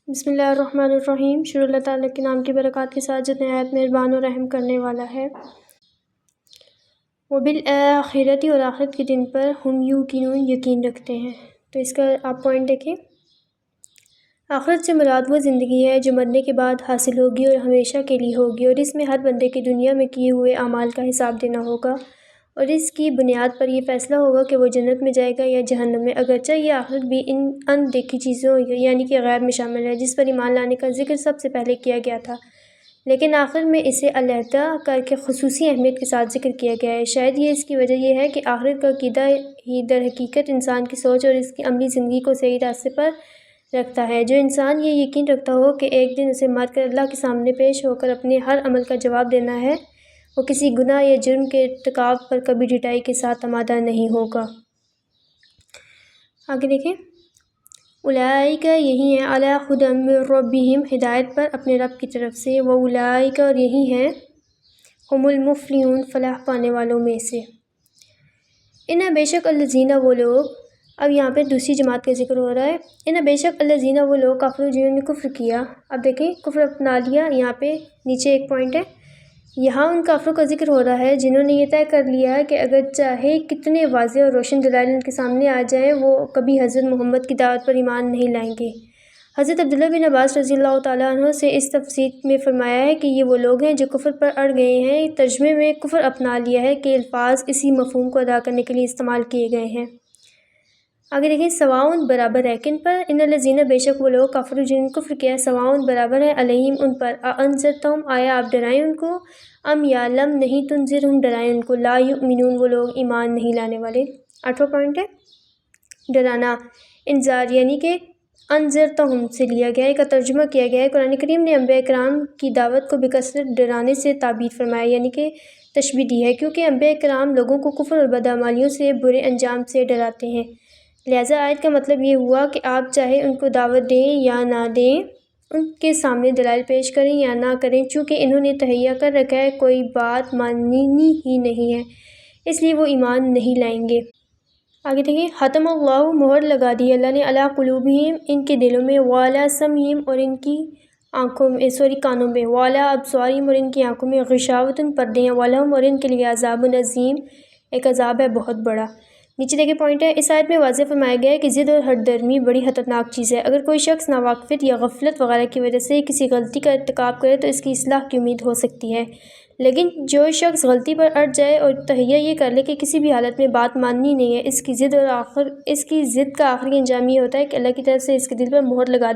بسم اللہ الرحمن الرحیم۔ شروع اللہ تعالیٰ کے نام کی برکات کے ساتھ جو نہایت مہربان و رحم کرنے والا ہے۔ وبالآخرۃ، اور آخرت کے دن پر ہم یوقنون، یقین رکھتے ہیں۔ تو اس کا آپ پوائنٹ دیکھیں۔ آخرت سے مراد وہ زندگی ہے جو مرنے کے بعد حاصل ہوگی اور ہمیشہ کے لیے ہوگی، اور اس میں ہر بندے کے دنیا میں کیے ہوئے اعمال کا حساب دینا ہوگا، اور اس کی بنیاد پر یہ فیصلہ ہوگا کہ وہ جنت میں جائے گا یا جہنم میں۔ اگرچہ یہ آخرت بھی ان دیکھی چیزوں یعنی کہ غیب میں شامل ہے، جس پر ایمان لانے کا ذکر سب سے پہلے کیا گیا تھا، لیکن آخر میں اسے علیحدہ کر کے خصوصی اہمیت کے ساتھ ذکر کیا گیا ہے۔ شاید اس کی وجہ یہ ہے کہ آخرت کا عقیدہ ہی در حقیقت انسان کی سوچ اور اس کی عملی زندگی کو صحیح راستے پر رکھتا ہے۔ جو انسان یہ یقین رکھتا ہو کہ ایک دن اسے مر کر اللہ کے سامنے پیش ہو کر اپنے ہر عمل کا جواب دینا ہے، وہ کسی گناہ یا جرم کے ارتکاب پر کبھی ڈٹائی کے ساتھ آمادہ نہیں ہوگا۔ آگے دیکھیں۔ اولئک، یہی ہیں، علی ھدی من ربہم، ہدایت پر اپنے رب کی طرف سے، واولئک، اور یہی ہیں، ھم المفلحون، فلاح پانے والوں میں سے۔ ان بے شک الذین، وہ لوگ، اب یہاں پہ دوسری جماعت کا ذکر ہو رہا ہے۔ ان بے شک الذین، وہ لوگ، کفروا، جنہوں نے کفر کیا۔ اب دیکھیں، کفر اپنا لیا، یہاں پہ نیچے ایک پوائنٹ ہے، یہاں ان کافروں کا ذکر ہو رہا ہے جنہوں نے یہ طے کر لیا ہے کہ اگر چاہے کتنے واضح اور روشن دلائل ان کے سامنے آ جائیں، وہ کبھی حضرت محمد کی دعوت پر ایمان نہیں لائیں گے۔ حضرت عبداللہ بن عباس رضی اللہ تعالیٰ عنہ سے اس تفسیر میں فرمایا ہے کہ یہ وہ لوگ ہیں جو کفر پر اڑ گئے ہیں۔ ترجمے میں کفر اپنا لیا ہے کہ الفاظ اسی مفہوم کو ادا کرنے کے لیے استعمال کیے گئے ہیں۔ آگے دیکھیں، سواء، برابر ہے، کن پر؟ ان الذین، بے شک وہ لوگ، کفروا، جنہوں نے کفر کیا، سواء، برابر ہے، علیہم، ان پر، اانذرتہم، آیا آپ ڈرائیں ان کو، ام یا لم نہیں تنذرہم، ڈرائیں ان کو، لا یؤمنون، وہ لوگ ایمان نہیں لانے والے۔ 8واں پوائنٹ ہے ڈرانا، انذار، یعنی کہ انذرتہم سے لیا گیا ہے، کا ترجمہ کیا گیا ہے۔ قرآن کریم نے انبیاء کرام کی دعوت کو بکثرت ڈرانے سے تعبیر فرمایا، یعنی کہ تشبیہ دی ہے، کیونکہ انبیاء کرام لوگوں کو کفر اور بدعمالیوں سے، برے انجام سے ڈراتے ہیں۔ لہٰذا آیت کا مطلب یہ ہوا کہ آپ چاہے ان کو دعوت دیں یا نہ دیں، ان کے سامنے دلائل پیش کریں یا نہ کریں، چونکہ انہوں نے تہیہ کر رکھا ہے، کوئی بات ماننی ہی نہیں ہے، اس لیے وہ ایمان نہیں لائیں گے۔ آگے دیکھیں، ختم اللہ، مہر لگا دی اللہ نے، علی قلوبہم، ان کے دلوں میں، وعلی سمعہم، اور ان کی آنکھوں میں، کانوں میں، وعلی ابصارہم، اور ان کی آنکھوں میں، غشاوۃ، پردے ہیں، ولہم، اور ان کے لیے، عذاب عظیم، ایک عذاب ہے بہت بڑا۔ نیچے دیکھیں پوائنٹ ہے، اس آیت میں واضح فرمایا گیا ہے کہ ضد اور ہٹ درمی بڑی خطرناک چیز ہے۔ اگر کوئی شخص ناواقفیت یا غفلت وغیرہ کی وجہ سے کسی غلطی کا ارتکاب کرے تو اس کی اصلاح کی امید ہو سکتی ہے، لیکن جو شخص غلطی پر اڑ جائے اور تہیہ یہ کر لے کہ کسی بھی حالت میں بات ماننی نہیں ہے، اس کی ضد کا آخری انجام یہ ہوتا ہے کہ اللہ کی طرف سے اس کے دل پر مہر لگا